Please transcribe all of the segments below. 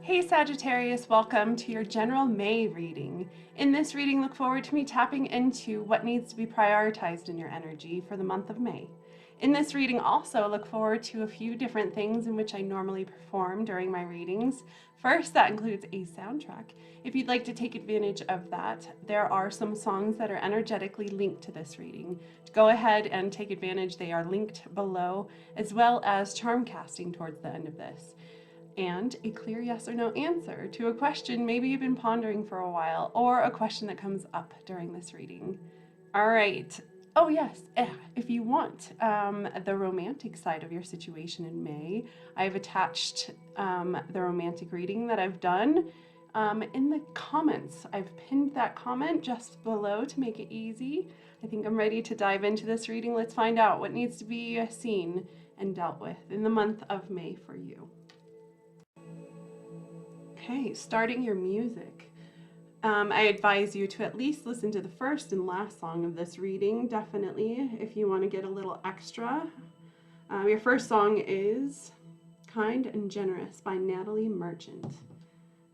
Hey Sagittarius, welcome to your general May reading. In this reading, look forward to me tapping into what needs to be prioritized in your energy for the month of May. In this reading also, look forward to a few different things in which I normally perform during my readings. First, that includes a soundtrack. If you'd like to take advantage of that, there are some songs that are energetically linked to this reading. Go ahead and take advantage. They are linked below, as well as charm casting towards the end of this. And a clear yes or no answer to a question maybe you've been pondering for a while, or a question that comes up during this reading. All right. Oh yes, if you want the romantic side of your situation in May, I've attached the romantic reading that I've done in the comments. I've pinned that comment just below to make it easy. I think I'm ready to dive into this reading. Let's find out what needs to be seen and dealt with in the month of May for you. Okay, starting your music. I advise you to at least listen to the first and last song of this reading, definitely, if you want to get a little extra. Your first song is Kind and Generous by Natalie Merchant.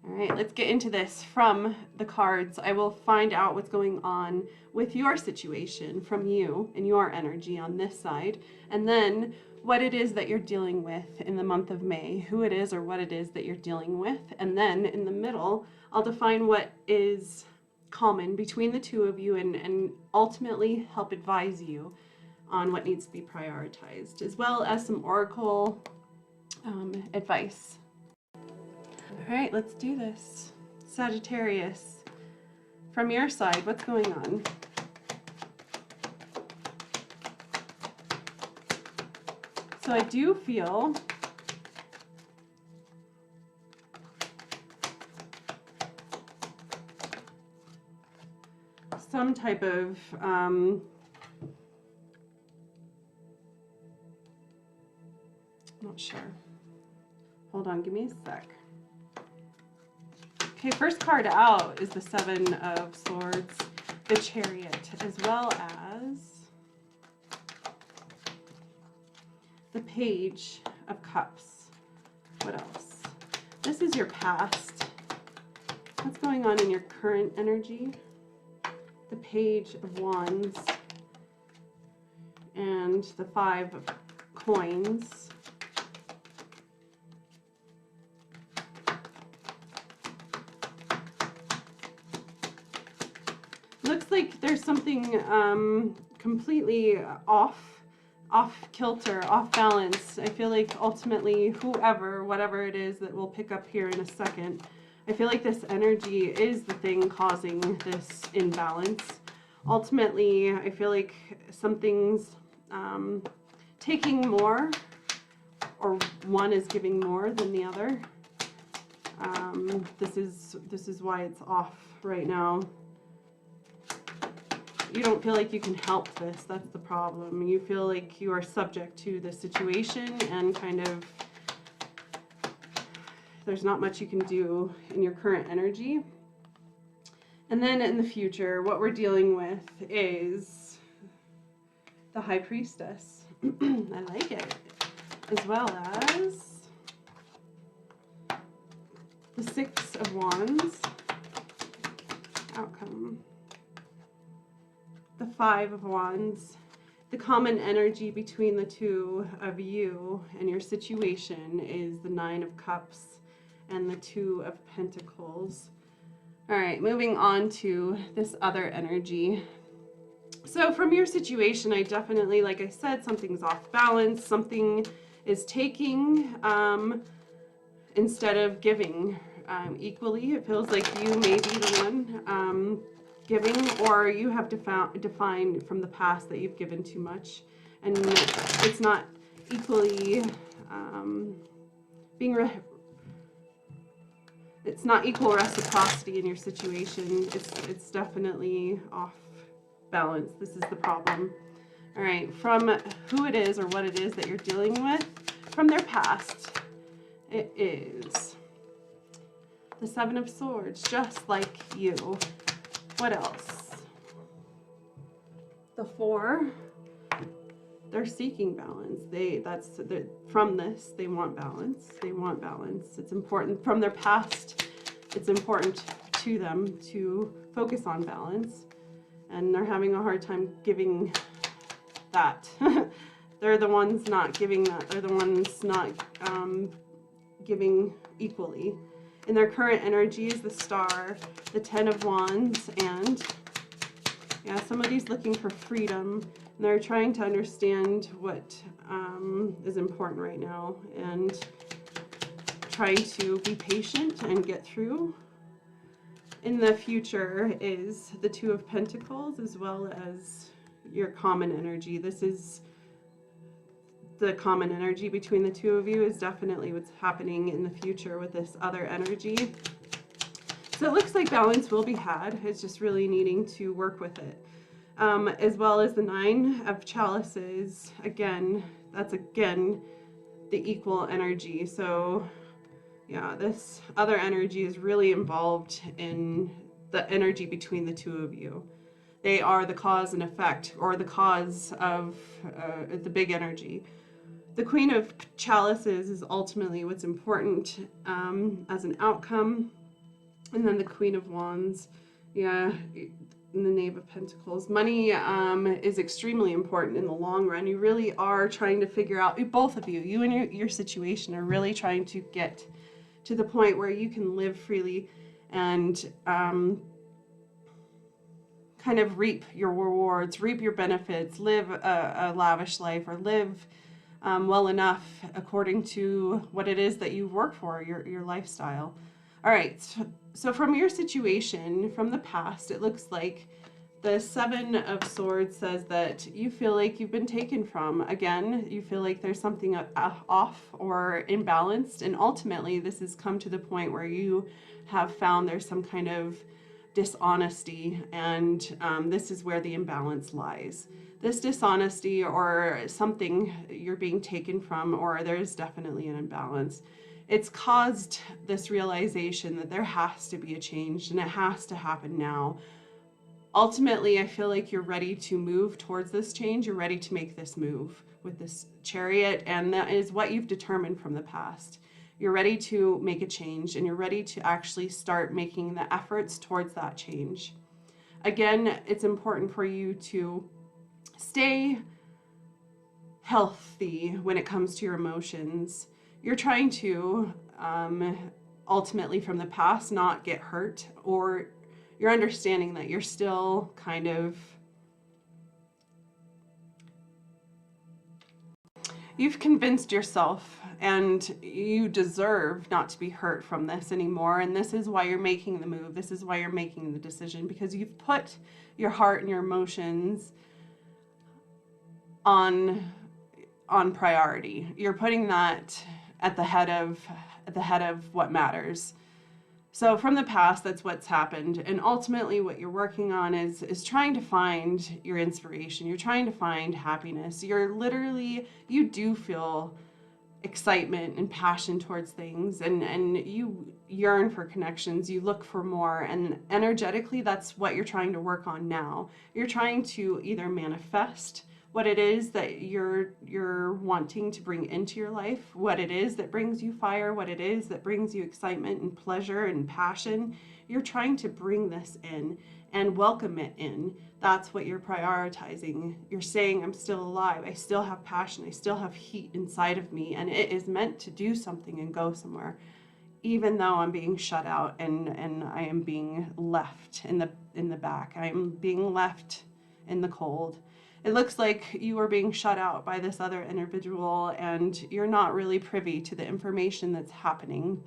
All right, let's get into this from the cards. I will find out what's going on with your situation from you and your energy on this side, and then what it is that you're dealing with in the month of May, who it is or what it is that you're dealing with. And then in the middle, I'll define what is common between the two of you and ultimately help advise you on what needs to be prioritized, as well as some oracle advice. All right, let's do this. Sagittarius, from your side, what's going on? So I do feel some type of not sure. Hold on, give me a sec. Okay, first card out is the Seven of Swords, the Chariot, as well as the Page of Cups. What else? This is your past. What's going on in your current energy? The Page of Wands and the Five of Coins. Looks like there's something completely off kilter, off balance. I feel like ultimately whatever it is that we'll pick up here in a second, I feel like this energy is the thing causing this imbalance. Ultimately, I feel like something's taking more, or one is giving more than the other. This is why it's off right now. You don't feel like you can help this. That's the problem. You feel like you are subject to the situation and kind of there's not much you can do in your current energy. And then in the future, what we're dealing with is the High Priestess. I like it. As well as the Six of Wands. Outcome. The Five of Wands. The common energy between the two of you and your situation is the Nine of Cups and the Two of Pentacles. All right, moving on to this other energy. So from your situation, I definitely, like I said, something's off balance. Something is taking instead of giving equally. It feels like you may be the one giving, or you have defined from the past that you've given too much, and it's not equally it's not equal reciprocity in your situation. It's definitely off balance. This is the problem. All right, from who it is or what it is that you're dealing with from their past, it is the Seven of Swords, just like you. What else? The Four they're seeking balance. From this, they want balance. They want balance. It's important from their past. It's important to them to focus on balance, and they're having a hard time giving that. They're the ones not giving that. They're the ones not giving equally. In their current energies, the Star, the Ten of Wands, and yeah, somebody's looking for freedom. And they're trying to understand what is important right now, and trying to be patient and get through. In the future is the Two of Pentacles, as well as your common energy. This is the common energy between the two of you, is definitely what's happening in the future with this other energy. So it looks like balance will be had. It's just really needing to work with it. As well as the Nine of Chalices. Again, that's again the equal energy. So yeah, this other energy is really involved in the energy between the two of you. They are the cause and effect, or the cause of the big energy. The Queen of Chalices is ultimately what's important as an outcome. And then the Queen of Wands, yeah, and the Knave of Pentacles. Money is extremely important in the long run. You really are trying to figure out, both of you and your situation are really trying to get to the point where you can live freely and kind of reap your rewards, reap your benefits, live a lavish life, or live well enough according to what it is that you've worked for, your lifestyle. All right, so from your situation, from the past, it looks like the Seven of Swords says that you feel like you've been taken from. Again, you feel like there's something off or imbalanced, and ultimately this has come to the point where you have found there's some kind of dishonesty, and this is where the imbalance lies. This dishonesty, or something you're being taken from, or there's definitely an imbalance. It's caused this realization that there has to be a change, and it has to happen now. Ultimately, I feel like you're ready to move towards this change. You're ready to make this move with this Chariot, and that is what you've determined from the past. You're ready to make a change, and you're ready to actually start making the efforts towards that change. Again, it's important for you to stay healthy when it comes to your emotions. You're trying to ultimately from the past not get hurt, or you're understanding that you're still kind of, you've convinced yourself and you deserve not to be hurt from this anymore, and this is why you're making the move. This is why you're making the decision, because you've put your heart and your emotions on priority. You're putting that at the head of what matters. So from the past, that's what's happened. And ultimately what you're working on is trying to find your inspiration. You're trying to find happiness. You do feel excitement and passion towards things, and you yearn for connections. You look for more, and energetically, that's what you're trying to work on now. You're trying to either manifest what it is that you're wanting to bring into your life, what it is that brings you fire, what it is that brings you excitement and pleasure and passion. You're trying to bring this in and welcome it in. That's what you're prioritizing. You're saying, I'm still alive. I still have passion. I still have heat inside of me, and it is meant to do something and go somewhere, even though I'm being shut out and I am being left in the back. I'm being left in the cold. It looks like you are being shut out by this other individual, and you're not really privy to the information that's happening.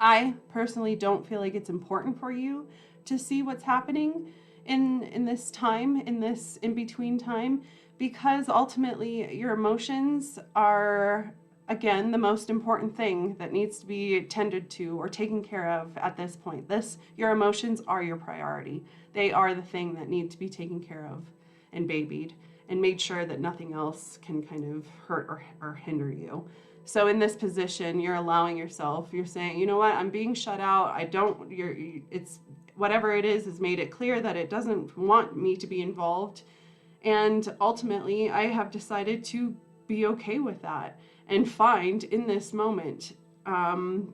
I personally don't feel like it's important for you to see what's happening in this time, in this in-between time, because ultimately your emotions are, again, the most important thing that needs to be tended to or taken care of at this point. Your emotions are your priority. They are the thing that need to be taken care of and babied, and made sure that nothing else can kind of hurt or hinder you. So in this position, you're allowing yourself, you're saying, you know what, I'm being shut out. It's whatever it is has made it clear that it doesn't want me to be involved. And ultimately, I have decided to be okay with that and find in this moment,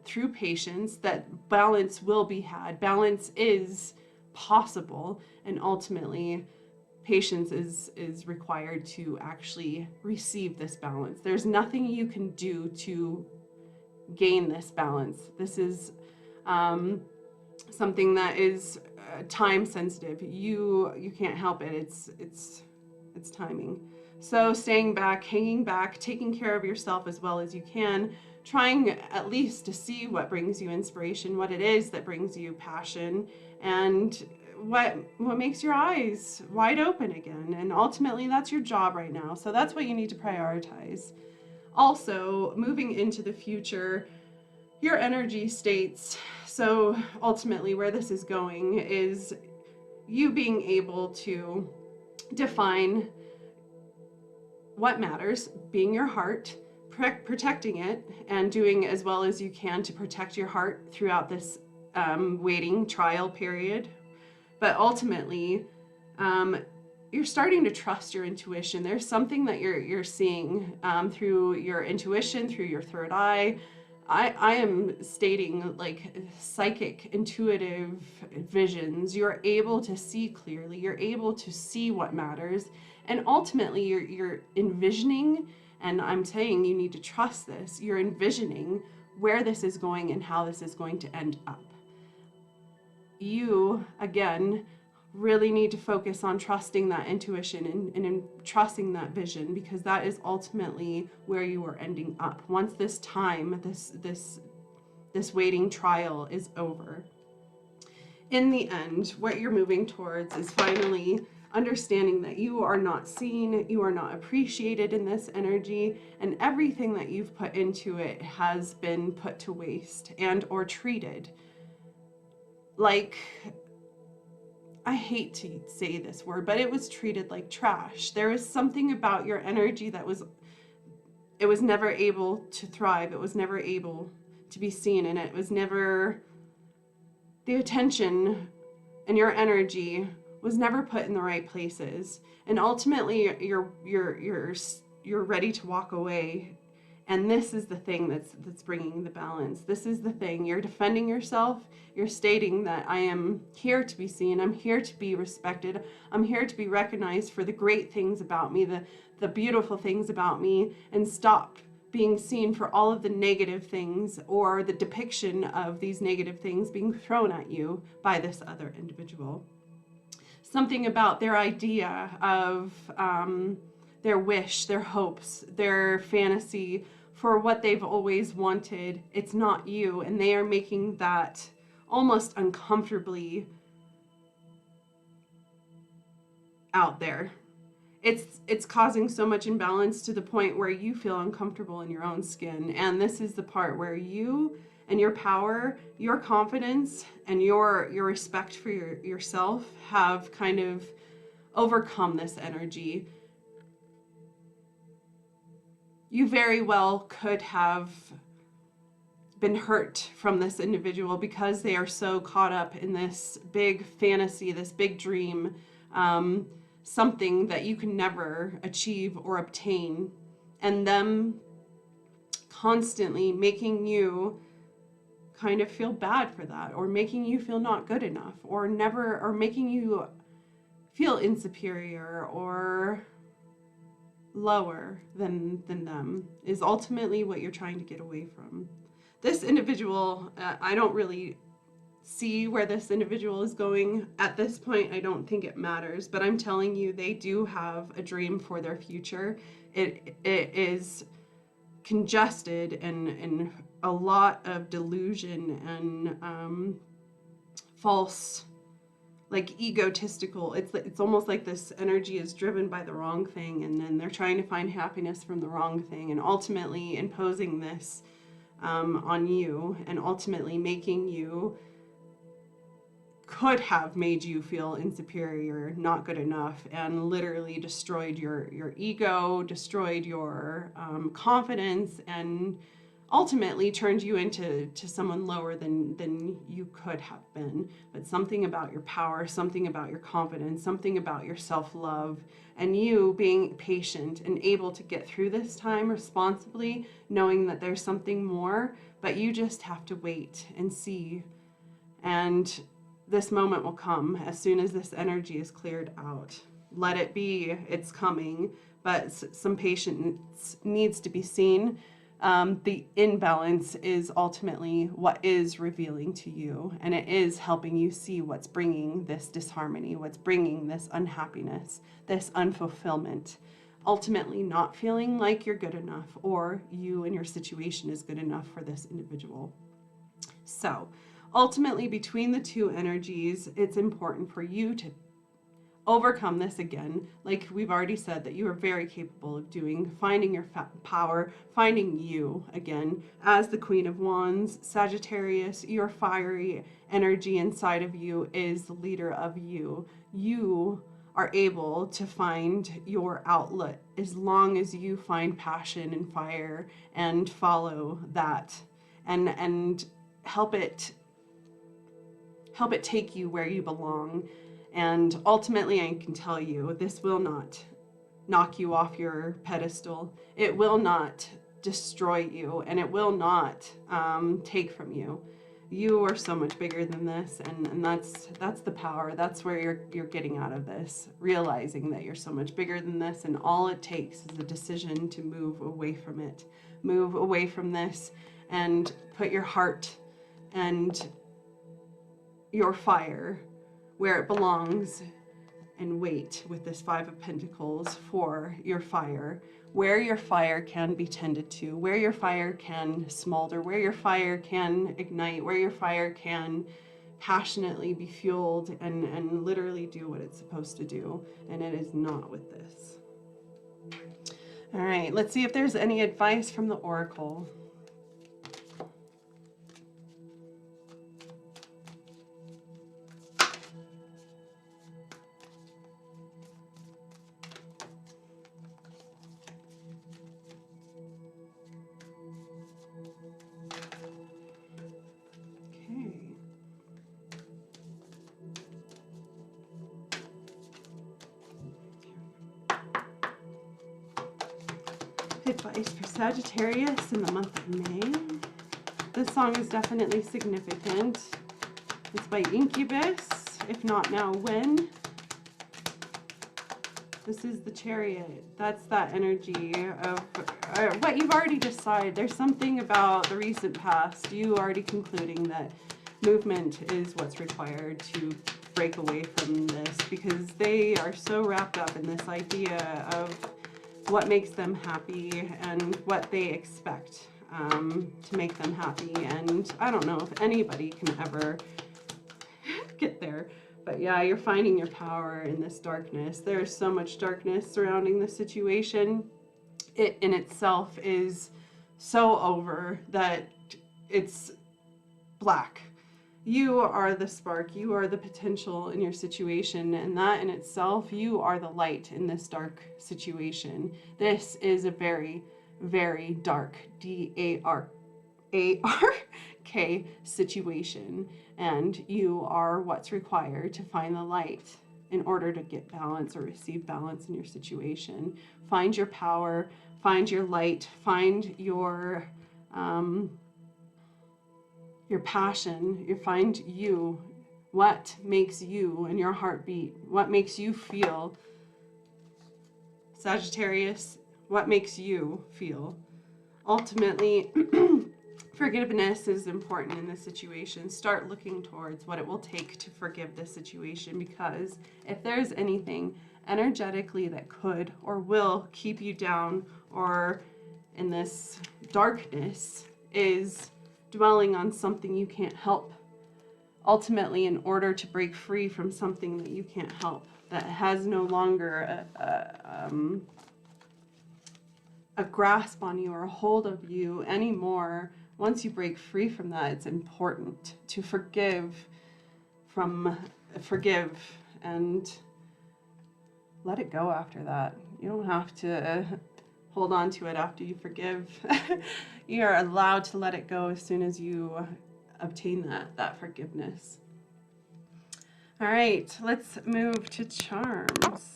through patience, that balance will be had. Balance is possible, and ultimately, patience is required to actually receive this balance. There's nothing you can do to gain this balance. This is something that is time sensitive. You can't help it. It's timing. So staying back, hanging back, taking care of yourself as well as you can, trying at least to see what brings you inspiration, what it is that brings you passion, and what makes your eyes wide open again. And ultimately, that's your job right now. So that's what you need to prioritize. Also, moving into the future, your energy states. So ultimately, where this is going is you being able to define what matters, being your heart, protecting it, and doing as well as you can to protect your heart throughout this waiting trial period. But ultimately, you're starting to trust your intuition. There's something that you're seeing through your intuition, through your third eye. I am stating like psychic, intuitive visions. You're able to see clearly. You're able to see what matters. And ultimately, you're envisioning, and I'm saying you need to trust this, you're envisioning where this is going and how this is going to end up. You, again, really need to focus on trusting that intuition and in trusting that vision, because that is ultimately where you are ending up once this time, this waiting trial is over. In the end, what you're moving towards is finally understanding that you are not seen, you are not appreciated in this energy, and everything that you've put into it has been put to waste and or treated like, I hate to say this word, but it was treated like trash. There is something about your energy that was never able to thrive. It was never able to be seen, and it was never, the attention and your energy was never put in the right places. And ultimately, you're ready to walk away. And this is the thing that's bringing the balance. This is the thing. You're defending yourself. You're stating that I am here to be seen. I'm here to be respected. I'm here to be recognized for the great things about me, the beautiful things about me, and stop being seen for all of the negative things or the depiction of these negative things being thrown at you by this other individual. Something about their idea of their wish, their hopes, their fantasy for what they've always wanted. It's not you, and they are making that almost uncomfortably out there. It's causing so much imbalance to the point where you feel uncomfortable in your own skin. And this is the part where you and your power, your confidence, and your respect for yourself have kind of overcome this energy. You very well could have been hurt from this individual because they are so caught up in this big fantasy, this big dream, something that you can never achieve or obtain, and them constantly making you kind of feel bad for that, or making you feel not good enough, or making you feel insecure or lower than them, is ultimately what you're trying to get away from. This individual, I don't really see where this individual is going at this point. I don't think it matters, but I'm telling you, they do have a dream for their future. It is congested and a lot of delusion and false, like egotistical. It's almost like this energy is driven by the wrong thing, and then they're trying to find happiness from the wrong thing, and ultimately imposing this on you, and ultimately making you, could have made you feel insecure, not good enough, and literally destroyed your ego, destroyed your confidence, and ultimately turned you into someone lower than you could have been. But something about your power, something about your confidence, something about your self-love, and you being patient and able to get through this time responsibly, knowing that there's something more, but you just have to wait and see. And this moment will come as soon as this energy is cleared out. Let it be, it's coming, but some patience needs to be seen. The imbalance is ultimately what is revealing to you, and it is helping you see what's bringing this disharmony, what's bringing this unhappiness, this unfulfillment, ultimately not feeling like you're good enough or you and your situation is good enough for this individual. So ultimately, between the two energies, it's important for you to overcome this again. Like we've already said, that you are very capable of doing, finding your power, finding you again as the Queen of Wands. Sagittarius, your fiery energy inside of you is the leader of you. You are able to find your outlet as long as you find passion and fire and follow that and help it take you where you belong. And ultimately, I can tell you, this will not knock you off your pedestal. It will not destroy you, and it will not take from you. You are so much bigger than this, and that's the power. That's where you're getting out of this, realizing that you're so much bigger than this, and all it takes is a decision to move away from it, move away from this, and put your heart and your fire where it belongs, and wait with this Five of Pentacles for your fire, where your fire can be tended to, where your fire can smolder, where your fire can ignite, where your fire can passionately be fueled and literally do what it's supposed to do. And it is not with this. All right, let's see if there's any advice from the Oracle. Advice for Sagittarius in the month of May. This song is definitely significant. It's by Incubus. If not now, when? This is the Chariot. That's that energy of what you've already decided. There's something about the recent past. You already concluding that movement is what's required to break away from this, because they are so wrapped up in this idea of what makes them happy and what they expect to make them happy. And I don't know if anybody can ever get there. But yeah, you're finding your power in this darkness. There's so much darkness surrounding the situation. It in itself is so over that it's black. You are the spark. You are the potential in your situation. And that in itself, you are the light in this dark situation. This is a very, very dark, D-A-R-K situation. And you are what's required to find the light in order to get balance or receive balance in your situation. Find your power, find your light, find your passion. You find you, what makes you and your heartbeat, what makes you feel. Sagittarius, what makes you feel. Ultimately, forgiveness is important in this situation. Start looking towards what it will take to forgive this situation, because if there's anything energetically that could or will keep you down or in this darkness, is dwelling on something you can't help. Ultimately, in order to break free from something that you can't help, that has no longer a grasp on you or a hold of you anymore, once you break free from that, it's important to forgive and let it go after that. You don't have to hold on to it after you forgive. You are allowed to let it go as soon as you obtain that forgiveness. All right, let's move to charms.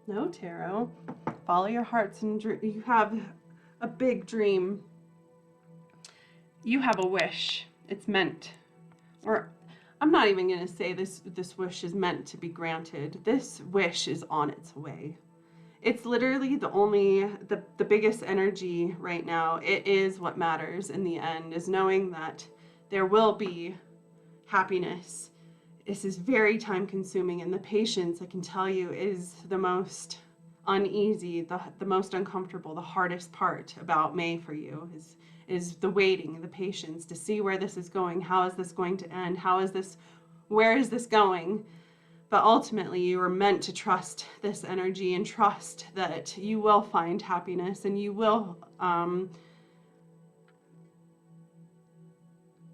No, tarot. Follow your hearts and you have a big dream. You have a wish. It's meant. Or I'm not even going to say this wish is meant to be granted. This wish is on its way. It's literally the biggest energy right now. It is what matters in the end, is knowing that there will be happiness. This is very time consuming, and the patience, I can tell you, is the most uneasy, the most uncomfortable, the hardest part about May for you is the waiting, the patience to see where this is going. How is this going to end? Where is this going? But ultimately, you are meant to trust this energy and trust that you will find happiness and you will,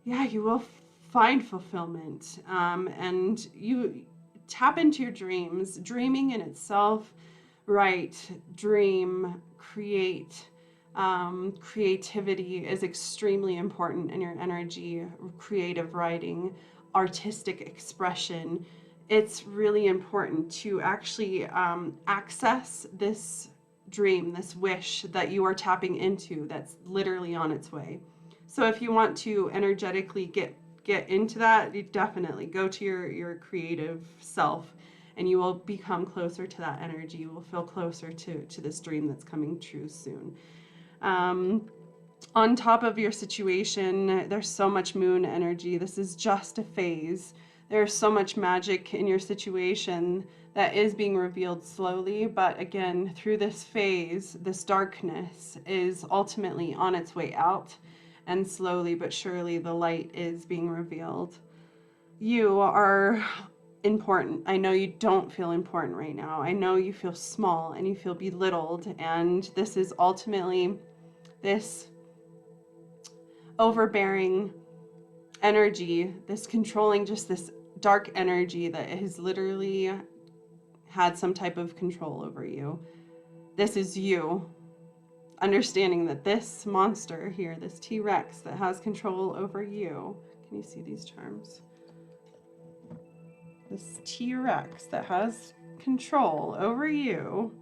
you will find fulfillment. And you tap into your dreams. Dreaming in itself, dream, create. Creativity is extremely important in your energy. Creative writing, artistic expression. It's really important to actually access this dream, this wish that you are tapping into that's literally on its way. So if you want to energetically get into that, you definitely go to your creative self and you will become closer to that energy. You will feel closer to this dream that's coming true soon. On top of your situation, there's so much moon energy. This is just a phase. There's so much magic in your situation that is being revealed slowly, but again, through this phase, this darkness is ultimately on its way out, and slowly but surely the light is being revealed. You are important. I know you don't feel important right now. I know you feel small and you feel belittled, and this is ultimately this overbearing energy, this controlling, just this dark energy that has literally had some type of control over you. This is you understanding that this monster here, this T-Rex that has control over you, can you see these charms? This T-Rex that has control over you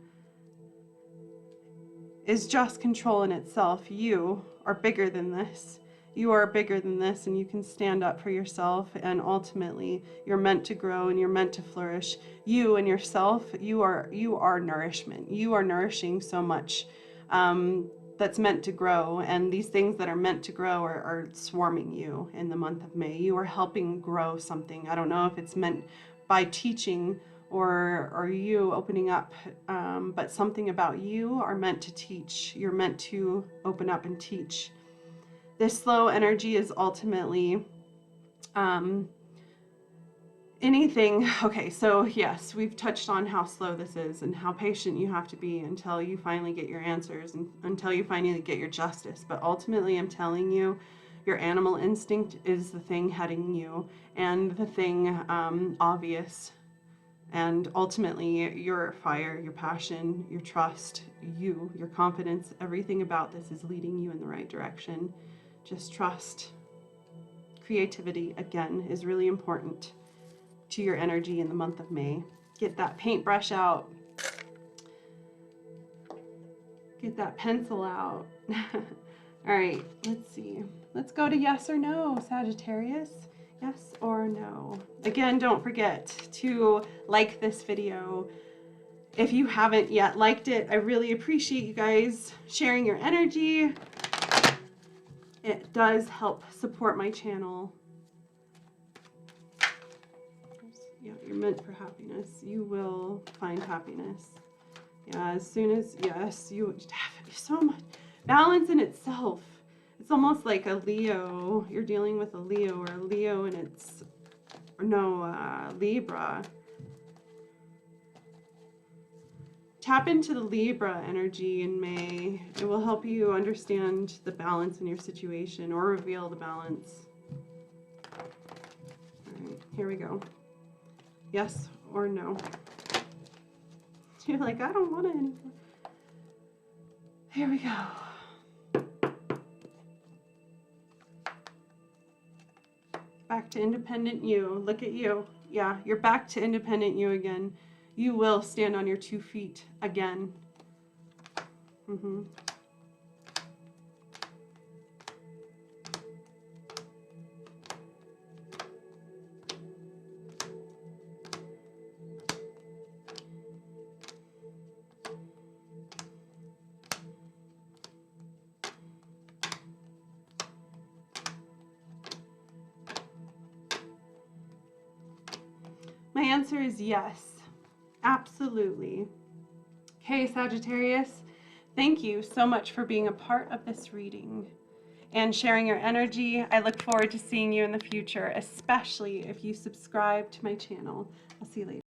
is just control in itself. You are bigger than this. You are bigger than this, and you can stand up for yourself, and ultimately you're meant to grow and you're meant to flourish. You and yourself, you are nourishment. You are nourishing so much that's meant to grow, and these things that are meant to grow are swarming you in the month of May. You are helping grow something. I don't know if it's meant by teaching or you opening up, but something about you are meant to teach. You're meant to open up and teach. This slow energy is ultimately anything. Okay, so yes, we've touched on how slow this is and how patient you have to be until you finally get your answers and until you finally get your justice. But ultimately, I'm telling you, your animal instinct is the thing heading you, and the thing obvious. And ultimately, your fire, your passion, your trust, your confidence, everything about this is leading you in the right direction. Just trust. Creativity, again, is really important to your energy in the month of May. Get that paintbrush out. Get that pencil out. All right, let's see. Let's go to yes or no, Sagittarius. Yes or no? Again, don't forget to like this video. If you haven't yet liked it, I really appreciate you guys sharing your energy. It does help support my channel. Yeah, you're meant for happiness. You will find happiness. Yeah, as soon as, yes, you have so much balance in itself. It's almost like a Leo. You're dealing with a Leo, or a Leo and it's, Libra. tap into the Libra energy in May. It will help you understand the balance in your situation or reveal the balance. All right, here we go. Yes or no. You're like, I don't want it anymore. Here we go. Back to independent you. Look at you. Yeah, you're back to independent you again. You will stand on your 2 feet again. My answer is yes. Absolutely. Okay, Sagittarius, thank you so much for being a part of this reading and sharing your energy. I look forward to seeing you in the future, especially if you subscribe to my channel. I'll see you later.